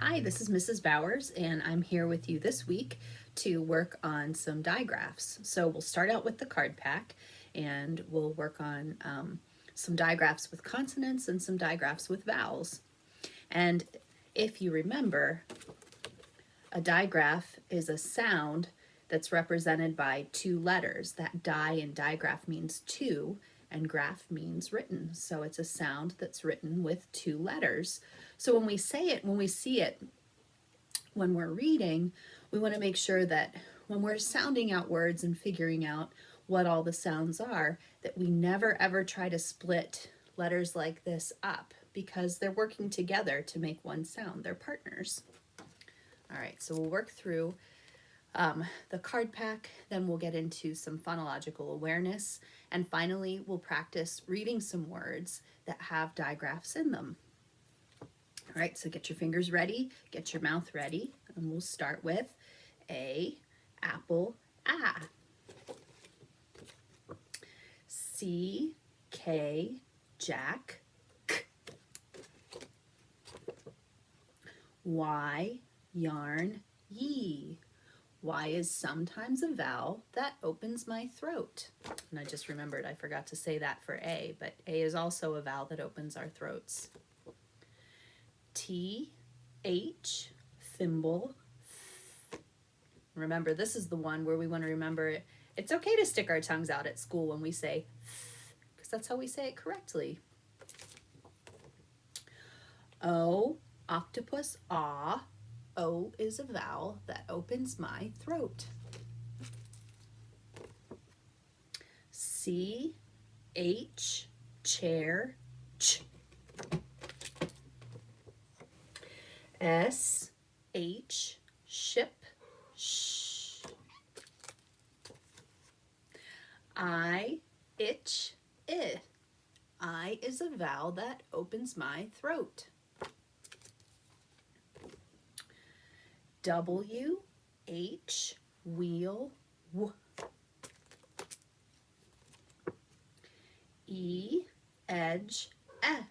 Hi, this is Mrs. Bowers, and I'm here with you this week to work on some digraphs. So we'll start out with the card pack, and we'll work on some digraphs with consonants and some digraphs with vowels. And if you remember, a digraph is a sound that's represented by two letters. That di in digraph means two, and graph means written. So it's a sound that's written with two letters. So when we say it, when we see it, when we're reading, we want to make sure that when we're sounding out words and figuring out what all the sounds are, that we never ever try to split letters like this up because they're working together to make one sound. They're partners. All right, so we'll work through the card pack, then we'll get into some phonological awareness, and finally we'll practice reading some words that have digraphs in them. All right, so get your fingers ready, get your mouth ready, and we'll start with A, apple, ah. C, K, jack, k. Y, yarn, ye. Y is sometimes a vowel that opens my throat. And I just remembered I forgot to say that for A, but A is also a vowel that opens our throats. T, H, thimble. Remember, this is the one where we want to remember it's okay to stick our tongues out at school when we say because that's how we say it correctly. O, octopus, ah. O is a vowel that opens my throat. C, H, chair, ch. S, H, ship, sh. I, itch, I. I is a vowel that opens my throat. W, H, wheel, w. E, edge, eh.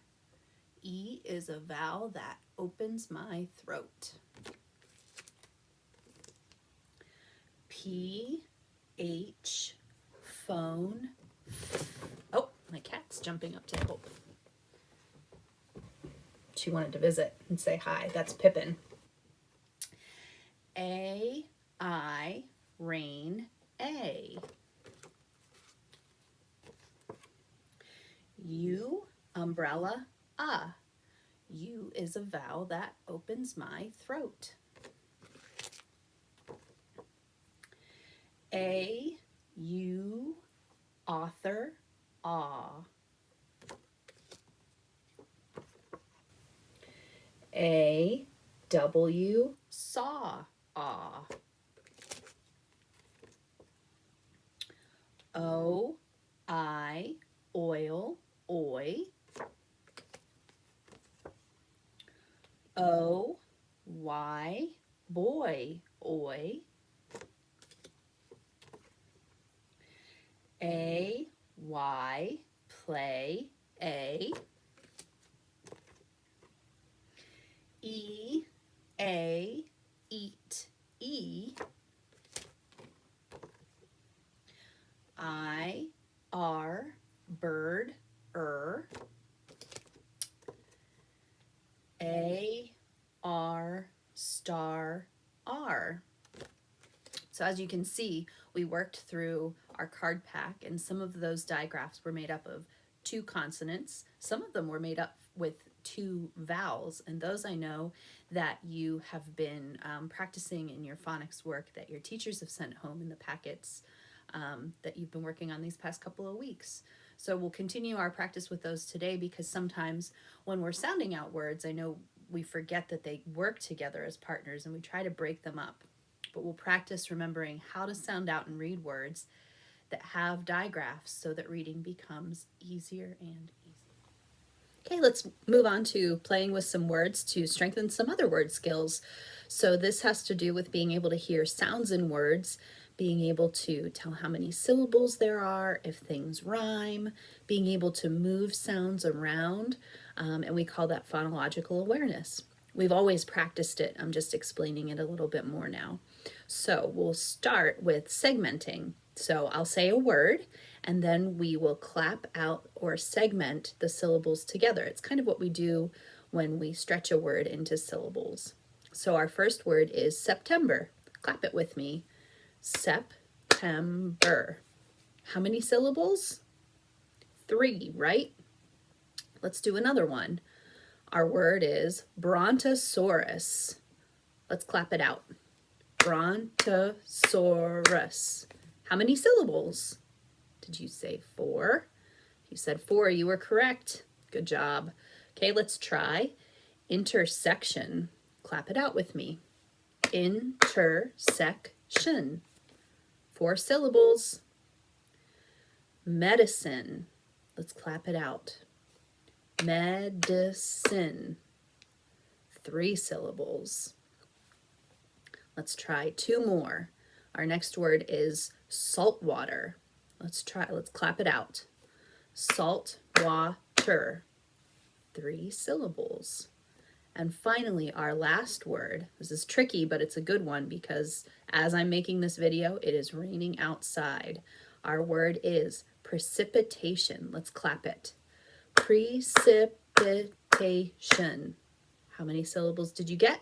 E is a vowel that opens my throat. P, H, phone. Oh, my cat's jumping up to help. She wanted to visit and say hi. That's Pippin. A, I, rain, A. U, umbrella, U is a vowel that opens my throat. A, U, author, ah. A, W, saw, ah. O, I, oil, oi. O, Y, boy, oi. A, Y, play, a. E, A, eat, e. I, R, bird, A, R, star, R. So as you can see, we worked through our card pack, and some of those digraphs were made up of two consonants. Some of them were made up with two vowels, and those I know that you have been practicing in your phonics work that your teachers have sent home in the packets that you've been working on these past couple of weeks. So we'll continue our practice with those today because sometimes when we're sounding out words, I know we forget that they work together as partners and we try to break them up. But we'll practice remembering how to sound out and read words that have digraphs so that reading becomes easier and easier. Okay, let's move on to playing with some words to strengthen some other word skills. So this has to do with being able to hear sounds in words, being able to tell how many syllables there are, if things rhyme, being able to move sounds around, and we call that phonological awareness. We've always practiced it. I'm just explaining it a little bit more now. So we'll start with segmenting. So I'll say a word and then we will clap out or segment the syllables together. It's kind of what we do when we stretch a word into syllables. So our first word is September. Clap it with me. September. How many syllables? 3, right? Let's do another one. Our word is Brontosaurus. Let's clap it out. Brontosaurus. How many syllables? Did you say 4? If you said 4, you were correct. Good job. Okay, let's try intersection. Clap it out with me. Intersection. 4 syllables. Medicine. Let's clap it out. Medicine. 3 syllables. Let's try 2 more. Our next word is saltwater. Let's clap it out. Salt water. 3 syllables. And finally, our last word. This is tricky, but it's a good one because as I'm making this video, it is raining outside. Our word is precipitation. Let's clap it. Precipitation. How many syllables did you get?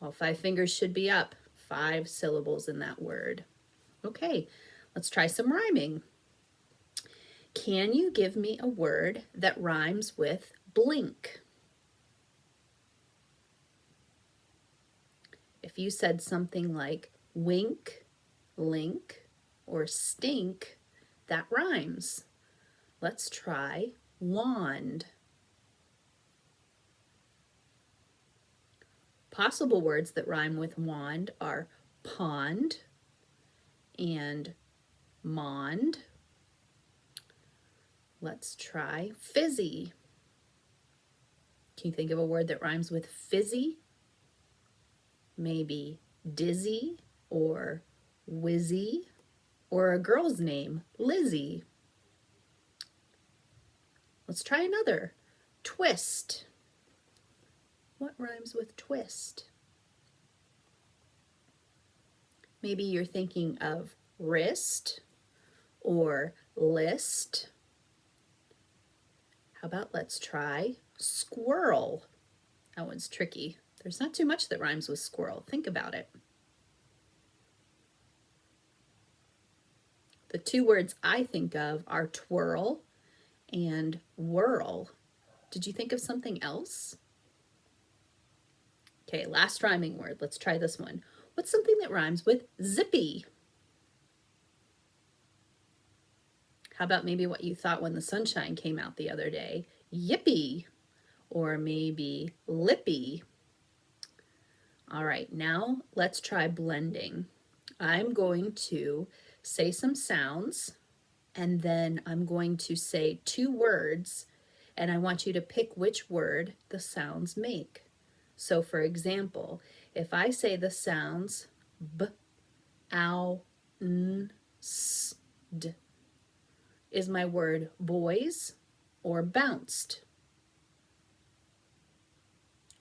All 5 fingers should be up. 5 syllables in that word. Okay, let's try some rhyming. Can you give me a word that rhymes with blink? If you said something like wink, link, or stink, that rhymes. Let's try wand. Possible words that rhyme with wand are pond and mond. Let's try fizzy. Can you think of a word that rhymes with fizzy? Maybe dizzy or whizzy, or a girl's name, Lizzie. Let's try another. Twist. What rhymes with twist? Maybe you're thinking of wrist or list. How about let's try squirrel? That one's tricky. There's not too much that rhymes with squirrel. Think about it. The 2 words I think of are twirl and whirl. Did you think of something else? Okay, last rhyming word. Let's try this one. What's something that rhymes with zippy? How about maybe what you thought when the sunshine came out the other day? Yippee. Or maybe lippy. All right, now let's try blending. I'm going to say some sounds and then I'm going to say 2 words and I want you to pick which word the sounds make. So for example, if I say the sounds b, ow, n, s, d, is my word boys or bounced?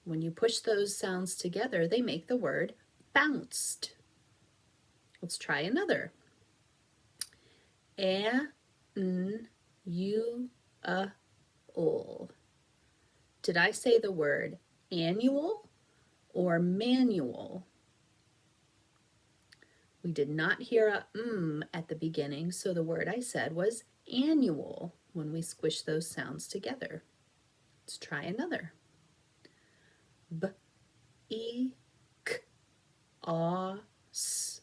When you push those sounds together, they make the word bounced. Let's try another. A, n, u, a, ul. Did I say the word annual or manual? We did not hear a at the beginning, so the word I said was annual when we squish those sounds together. Let's try another. B, e, k, a, s.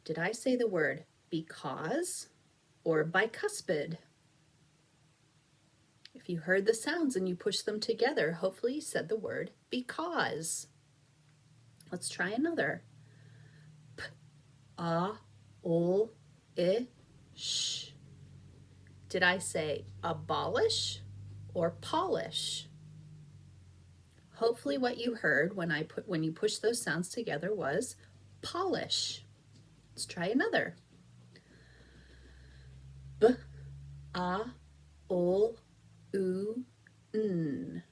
Did I say the word because or bicuspid? If you heard the sounds and you pushed them together, hopefully you said the word because. Let's try another. P, a, ul, I, sh. Did I say abolish or polish? Hopefully what you heard when you push those sounds together was polish. Let's try another. B, a, ul, u, n.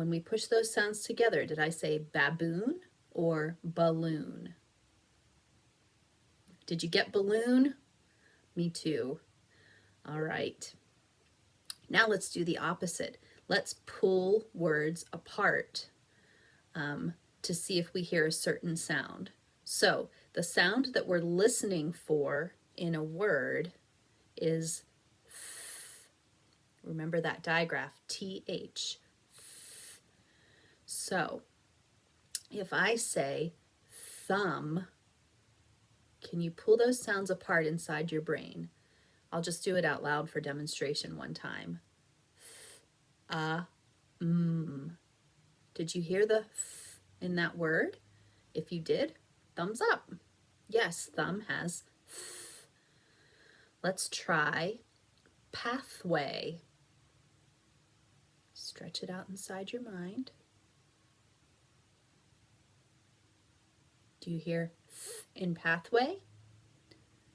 when we push those sounds together, did I say baboon or balloon? Did you get balloon? Me too. All right. Now let's do the opposite. Let's pull words apart to see if we hear a certain sound. So the sound that we're listening for in a word is th. Remember that digraph, TH. So if I say thumb, can you pull those sounds apart inside your brain? I'll just do it out loud for demonstration one time. Did you hear the th in that word? If you did, thumbs up. Yes, thumb has th. Let's try pathway. Stretch it out inside your mind. Do you hear th in pathway?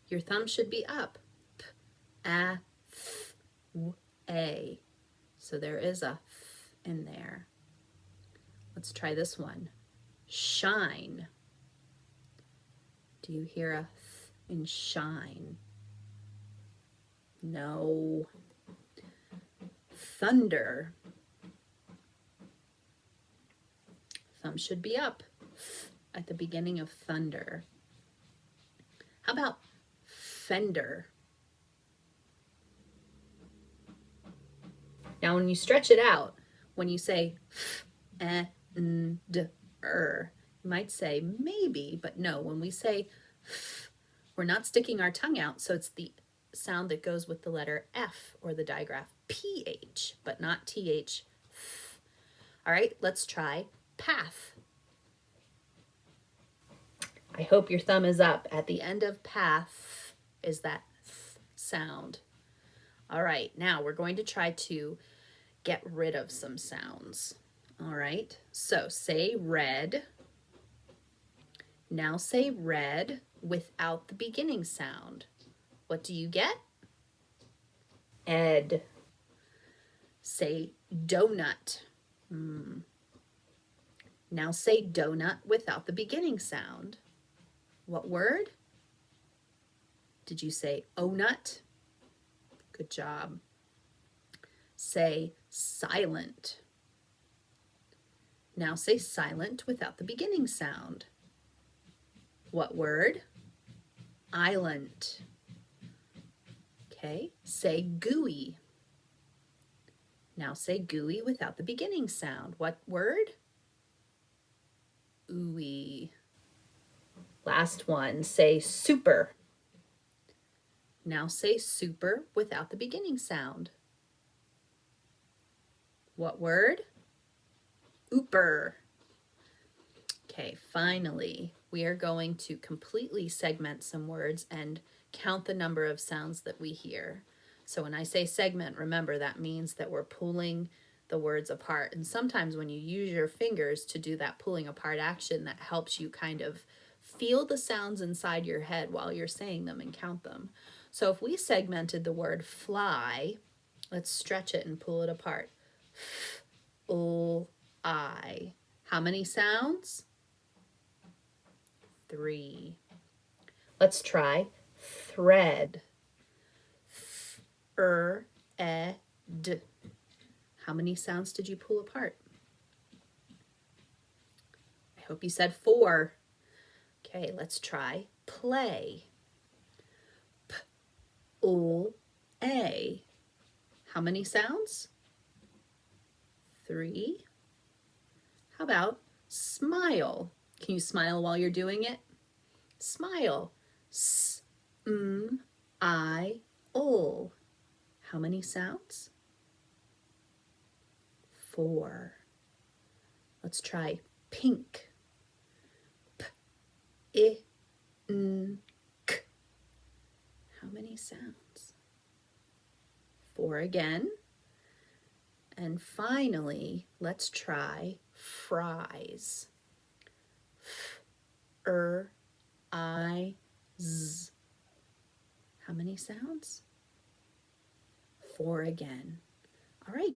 Your thumb should be up. P, a, th, w, a. So there is a th in there. Let's try this one. Shine. Do you hear a th in shine? No. Thunder. Thumb should be up at the beginning of thunder. How about fender? Now when you stretch it out, when you say you might say maybe, but no, when we say we're not sticking our tongue out, so it's the sound that goes with the letter F or the digraph PH, but not TH. All right, let's try path. I hope your thumb is up. At the end of path is that th sound. All right, now we're going to try to get rid of some sounds. All right, so say red. Now say red without the beginning sound. What do you get? Ed. Say donut. Now say donut without the beginning sound. What word? Did you say o-nut? Good job. Say silent. Now say silent without the beginning sound. What word? Island. Okay, say gooey. Now say gooey without the beginning sound. What word? Ooey. Last one, say super. Now say super without the beginning sound. What word? Ooper. Okay, finally, we are going to completely segment some words and count the number of sounds that we hear. So when I say segment, remember that means that we're pulling the words apart. And sometimes when you use your fingers to do that pulling apart action, that helps you kind of feel the sounds inside your head while you're saying them and count them. So if we segmented the word fly, let's stretch it and pull it apart. F-L-I. How many sounds? 3. Let's try thread. F-R-E-D. How many sounds did you pull apart? I hope you said 4. Okay, let's try play. P-L-A. How many sounds? 3. How about smile? Can you smile while you're doing it? Smile. S-M-I-L. How many sounds? 4. Let's try pink. P-I-N-K. How many sounds? 4 again. And finally, let's try fries. F-R-I-Z. How many sounds? 4 again. All right.